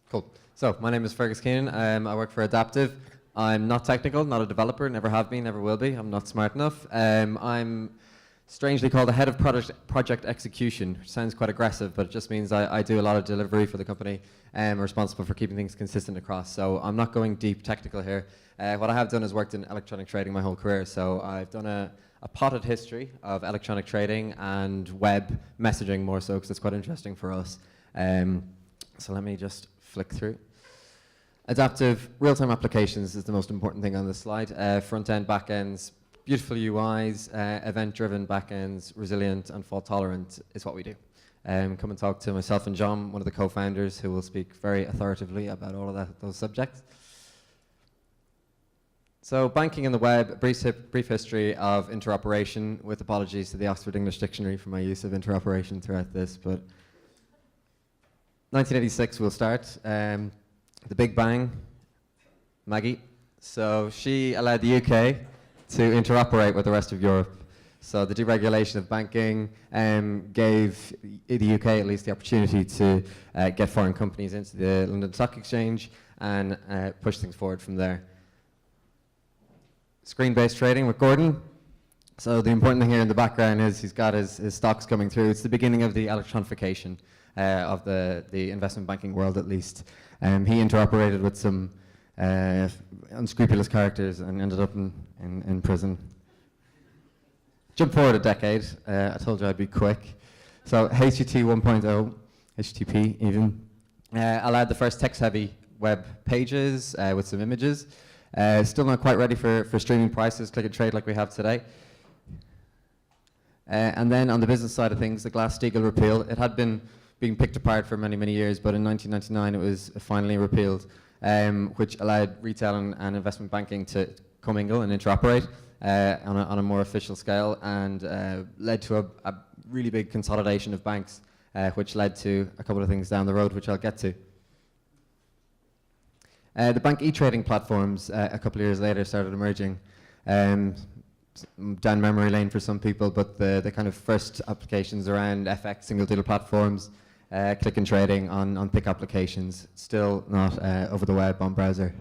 Cool. So my name is Fergus Keenan. I work for Adaptive. I'm not technical, not a developer, never have been, never will be. I'm not smart enough. I'm strangely called the head of project execution, which sounds quite aggressive, but it just means I do a lot of delivery for the company. I'm responsible for keeping things consistent across. So I'm not going deep technical here. What I have done is worked in electronic trading my whole career. So I've done a potted history of electronic trading and web messaging more so, because it's quite interesting for us. So let me just flick through. Adaptive real-time applications is the most important thing on this slide. Front-end, back-ends, beautiful UIs, event-driven back-ends, resilient and fault-tolerant is what we do. Come and talk to myself and John, one of the co-founders, who will speak very authoritatively about all of those subjects. So banking in the web, brief history of interoperation, with apologies to the Oxford English Dictionary for my use of interoperation throughout this, but 1986 we'll start. The Big Bang, Maggie. So she allowed the UK to interoperate with the rest of Europe. So the deregulation of banking gave the UK at least the opportunity to get foreign companies into the London Stock Exchange and push things forward from there. Screen-based trading with Gordon. So the important thing here in the background is he's got his stocks coming through. It's the beginning of the electronification of the investment banking world, at least. He interoperated with some unscrupulous characters and ended up in prison. Jump forward a decade. I told you I'd be quick. So HTTP 1.0, HTTP even, allowed the first text-heavy web pages with some images. Still not quite ready for streaming prices, click and trade like we have today. And then on the business side of things, the Glass-Steagall Repeal. It had been being picked apart for many, many years, but in 1999 it was finally repealed, which allowed retail and investment banking to commingle and interoperate on a more official scale, and led to a really big consolidation of banks, which led to a couple of things down the road, which I'll get to. The bank e-trading platforms a couple of years later started emerging. Down memory lane for some people, but the kind of first applications around FX single dealer platforms, click and trading on thick applications, still not over the web on browser.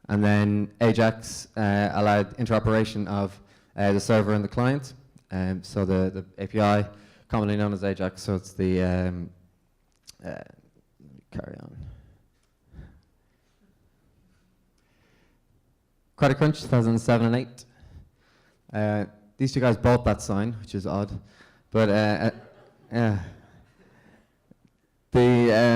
And then Ajax allowed interoperation of the server and the client. So the API, commonly known as Ajax, so it's the, carry on. Credit Crunch, 2007 and 8. These two guys bought that sign, which is odd, but the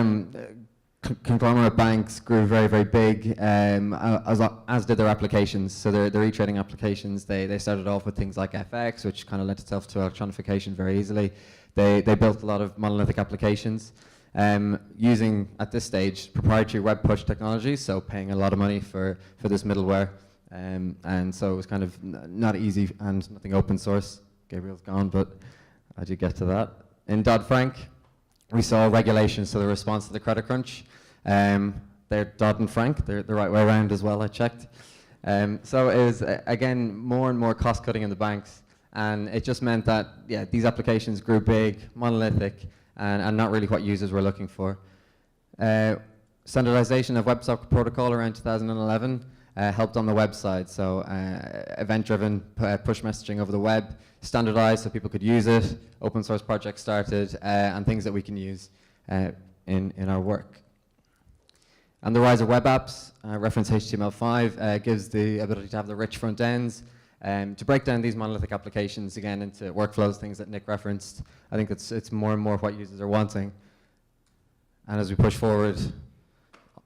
conglomerate banks grew very, very big, as did their applications. So their e-trading applications, they started off with things like FX, which kind of lent itself to electronification very easily. They built a lot of monolithic applications using, at this stage, proprietary web push technology, so paying a lot of money for this middleware. And so it was kind of not easy and nothing open source. Gabriel's gone, but I do get to that. In Dodd-Frank, we saw regulation, so the response to the credit crunch. They're Dodd and Frank, they're the right way around as well, I checked. So it was, again, more and more cost cutting in the banks, and it just meant that, yeah, these applications grew big, monolithic, and not really what users were looking for. Standardization of Websocket protocol around 2011 helped on the website, so event-driven push messaging over the web, standardized so people could use it, open source projects started, and things that we can use in our work. And the rise of web apps, reference HTML5, gives the ability to have the rich front ends, to break down these monolithic applications again into workflows, things that Nick referenced. I think it's more and more what users are wanting. And as we push forward,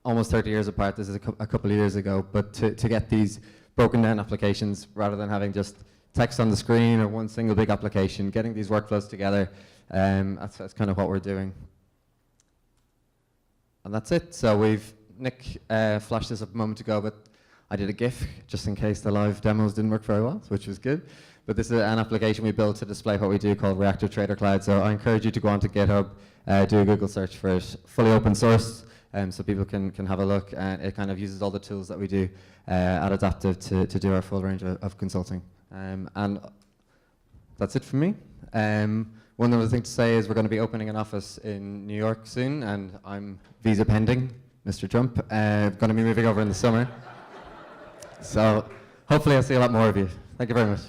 almost 30 years apart, this is a couple of years ago, but to get these broken down applications rather than having just text on the screen or one single big application, getting these workflows together, that's kind of what we're doing. And that's it. So Nick flashed this up a moment ago, but I did a GIF just in case the live demos didn't work very well, which was good. But this is an application we built to display what we do called Reactive Trader Cloud. So I encourage you to go onto GitHub, do a Google search for it, fully open source, so people can have a look. And it kind of uses all the tools that we do at Adaptive to do our full range of consulting. And that's it from me. One other thing to say is we're going to be opening an office in New York soon, and I'm visa pending, Mr. Trump. Going to be moving over in the summer. So hopefully I'll see a lot more of you. Thank you very much.